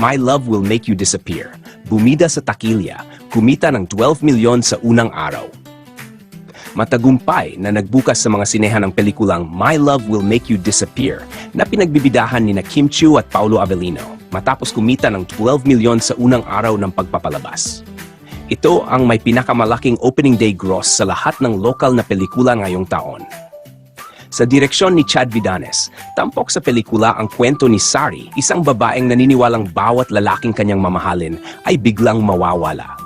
My Love Will Make You Disappear, bumida sa takilya, kumita ng 12 milyon sa unang araw. Matagumpay na nagbukas sa mga sinehan ng pelikulang My Love Will Make You Disappear na pinagbibidahan ni Kim Chiu at Paolo Avellino matapos kumita ng 12 milyon sa unang araw ng pagpapalabas. Ito ang may pinakamalaking opening day gross sa lahat ng lokal na pelikula ngayong taon. Sa direksyon ni Chad Vidanes, tampok sa pelikula ang kwento ni Sari, isang babaeng naniniwalang bawat lalaking kanyang mamahalin ay biglang mawawala.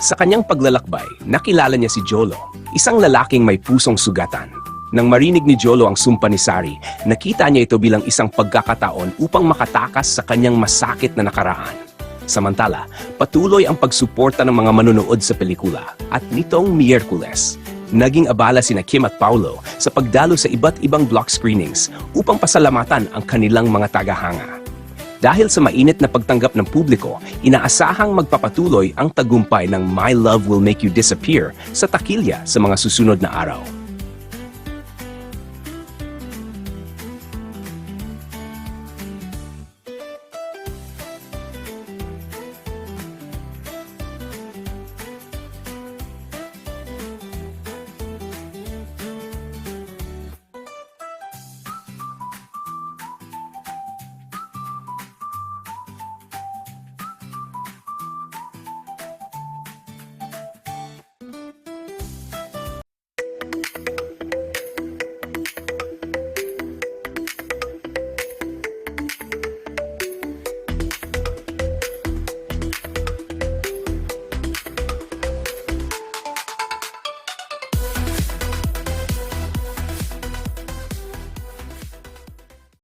Sa kanyang paglalakbay, nakilala niya si Jolo, isang lalaking may pusong sugatan. Nang marinig ni Jolo ang sumpa ni Sari, nakita niya ito bilang isang pagkakataon upang makatakas sa kanyang masakit na nakaraan. Samantala, patuloy ang pagsuporta ng mga manonood sa pelikula at nitong Miyerkules, naging abala sina Kim at Paolo sa pagdalo sa iba't ibang block screenings upang pasalamatan ang kanilang mga tagahanga. Dahil sa mainit na pagtanggap ng publiko, inaasahang magpapatuloy ang tagumpay ng My Love Will Make You Disappear sa takilya sa mga susunod na araw.